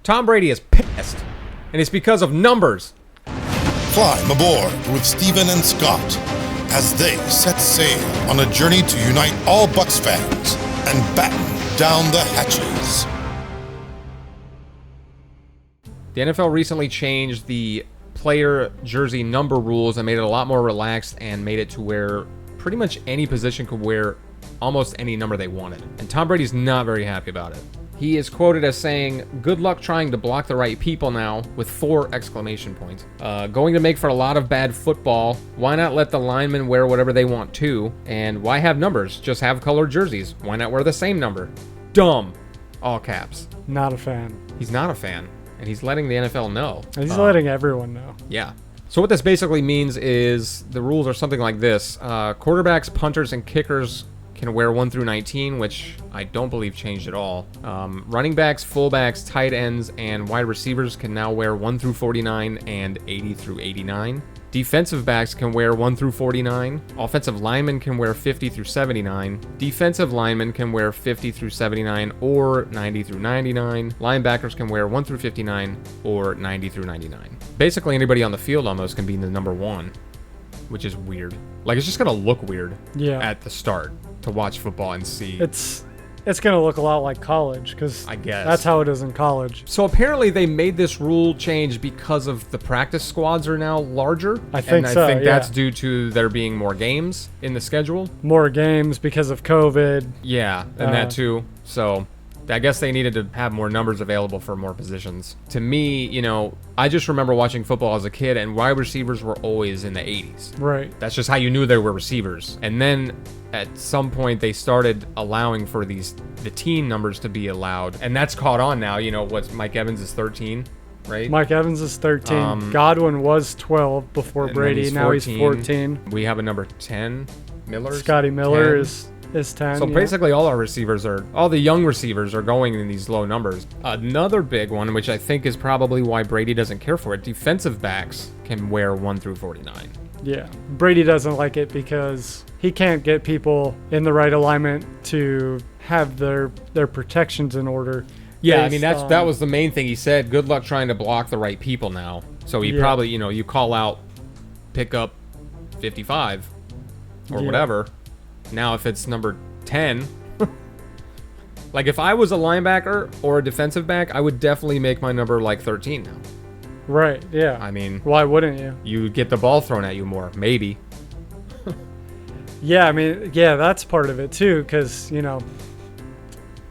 Tom Brady is pissed, and it's because of numbers. Climb aboard with Steven and Scott as they set sail on a journey to unite all Bucs fans and batten down the hatches. The NFL recently changed the player jersey number rules and made it a lot more relaxed and made it to where pretty much any position could wear almost any number they wanted. And Tom Brady's not very happy about it. He is quoted as saying, "Good luck trying to block the right people now," with 4 exclamation points. Going to make for a lot of bad football. Why not let the linemen wear whatever they want to? And why have numbers? Just have colored jerseys. Why not wear the same number? Dumb. All caps. Not a fan. He's not a fan. And he's letting the NFL know. He's letting everyone know. Yeah. So what this basically means is the rules are something like this. Quarterbacks, punters, and kickers can wear 1 through 19, which I don't believe changed at all. Running backs, fullbacks, tight ends, and wide receivers can now wear 1 through 49 and 80 through 89. Defensive backs can wear 1 through 49. Offensive linemen can wear 50 through 79. Defensive linemen can wear 50 through 79 or 90 through 99. Linebackers can wear 1 through 59 or 90 through 99. Basically, anybody on the field almost can be the number 1, which is weird. Like, it's just going to look weird at the start to watch football and see. It's going to look a lot like college, because I guess that's how it is in college. So apparently they made this rule change because of the practice squads are now larger. I think so, I think that's due to there being more games in the schedule. More games because of COVID. Yeah, and that too. So I guess they needed to have more numbers available for more positions. To me, you know, I just remember watching football as a kid, and wide receivers were always in the 80s. Right. That's just how you knew they were receivers. And then at some point they started allowing for the teen numbers to be allowed, and that's caught on now. You know, what's Mike Evans is 13, right? Mike Evans is 13. Godwin was 12 before Brady. Now he's 14. We have a number 10, Miller. Scotty Miller is 10. So basically all the young receivers are going in these low numbers. Another big one, which I think is probably why Brady doesn't care for it, defensive backs can wear 1 through 49. Yeah. Brady doesn't like it because he can't get people in the right alignment to have their protections in order. Yeah, I mean, that was the main thing he said. Good luck trying to block the right people now. So he probably, you know, you call out, pick up 55 or whatever. Now, if it's number 10, like if I was a linebacker or a defensive back, I would definitely make my number like 13 now. Right, yeah. I mean, why wouldn't you? You get the ball thrown at you more, maybe. Yeah, I mean, yeah, that's part of it too, because, you know,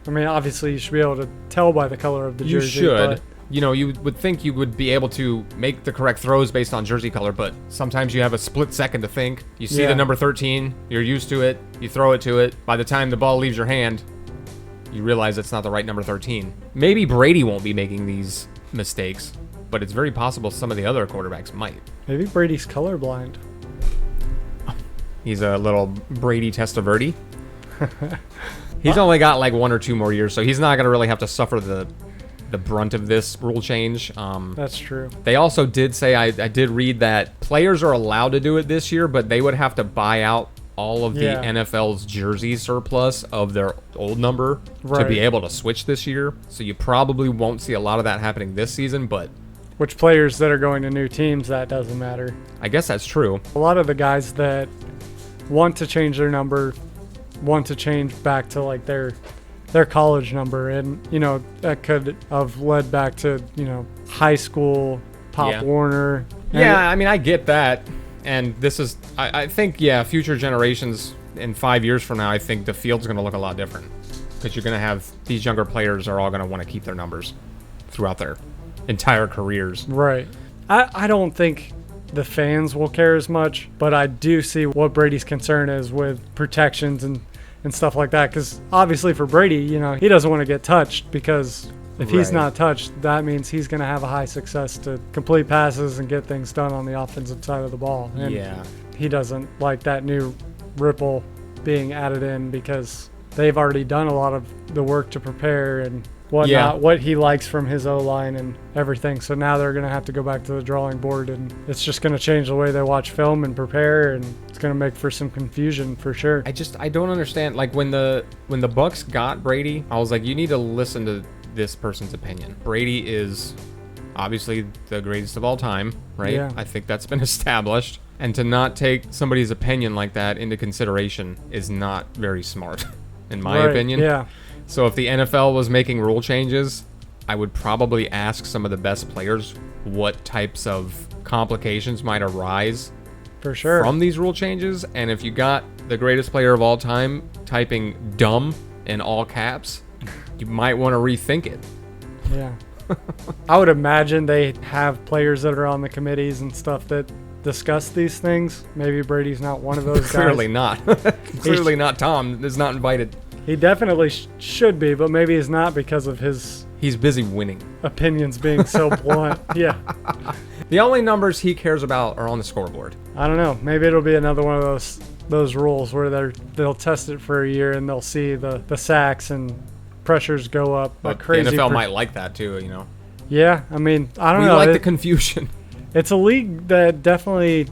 I mean, obviously you should be able to tell by the color of the jersey. You should. But you know, you would think you would be able to make the correct throws based on jersey color, but sometimes you have a split second to think. You see the number 13, you're used to it, you throw it to it. By the time the ball leaves your hand, you realize it's not the right number 13. Maybe Brady won't be making these mistakes, but it's very possible some of the other quarterbacks might. Maybe Brady's colorblind. He's a little Brady Testaverde. He's only got like 1 or 2 more years, so he's not going to really have to suffer the brunt of this rule change. That's true. They also did say, I did read that players are allowed to do it this year, but they would have to buy out all of the NFL's jersey surplus of their old number to be able to switch this year. So you probably won't see a lot of that happening this season, but which players that are going to new teams, that doesn't matter. I guess that's true. A lot of the guys that want to change their number want to change back to like their college number, and you know that could have led back to, you know, high school Pop Warner. Yeah, I mean, I get that, and this is I think future generations in 5 years from now, I think the field's going to look a lot different, because you're going to have these younger players are all going to want to keep their numbers throughout their entire careers. Right. I don't think the fans will care as much, but I do see what Brady's concern is with protections and stuff like that, because obviously for Brady, you know, he doesn't want to get touched, because if he's not touched, that means he's going to have a high success to complete passes and get things done on the offensive side of the ball. And he doesn't like that new ripple being added in, because they've already done a lot of the work to prepare and whatnot, what he likes from his O-line and everything. So now they're going to have to go back to the drawing board, and it's just going to change the way they watch film and prepare, and it's going to make for some confusion for sure. I don't understand. Like when the Bucks got Brady, I was like, you need to listen to this person's opinion. Brady is obviously the greatest of all time, right? Yeah. I think that's been established. And to not take somebody's opinion like that into consideration is not very smart, in my Right, opinion. Yeah. So if the NFL was making rule changes, I would probably ask some of the best players what types of complications might arise For sure. from these rule changes. And if you got the greatest player of all time typing dumb in all caps, you might want to rethink it. Yeah. I would imagine they have players that are on the committees and stuff that discuss these things. Maybe Brady's not one of those guys. Clearly not. Clearly not. Tom is not invited. He definitely should be, but maybe he's not because of his He's busy winning. opinions being so blunt. Yeah. The only numbers he cares about are on the scoreboard. I don't know. Maybe it'll be another one of those rules where they'll test it for a year and they'll see the sacks and pressures go up. But crazy. the NFL might like that too, you know. Yeah, I mean, I don't We know. like the confusion. It's a league that definitely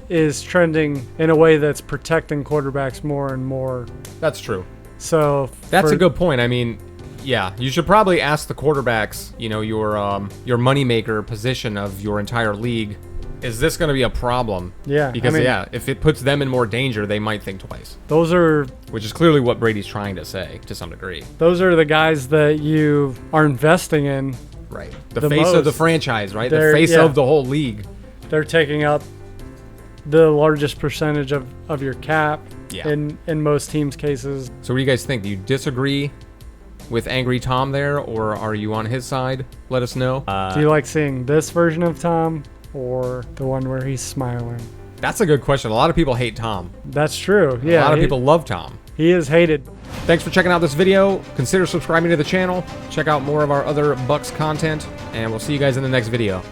is trending in a way that's protecting quarterbacks more and more. That's true. So That's a good point. I mean, yeah, you should probably ask the quarterbacks, you know, your moneymaker position of your entire league. Is this going to be a problem? Yeah, Because, I mean- yeah, if it puts them in more danger, they might think twice. Those are Which is clearly what Brady's trying to say, to some degree. the guys that you are investing in. Right. The The face of the most. franchise, right? The They're- face yeah. of the whole league. They're taking up the largest percentage of your cap Yeah. in most teams' cases. So what do you guys think? Do you disagree with Angry Tom there, or are you on his side? Let us know. Do you like seeing this version of Tom or the one where he's smiling? That's a good question. A lot of people hate Tom. That's true. Yeah. A lot of people love Tom. He is hated. Thanks for checking out this video. Consider subscribing to the channel. Check out more of our other Bucks content, and we'll see you guys in the next video.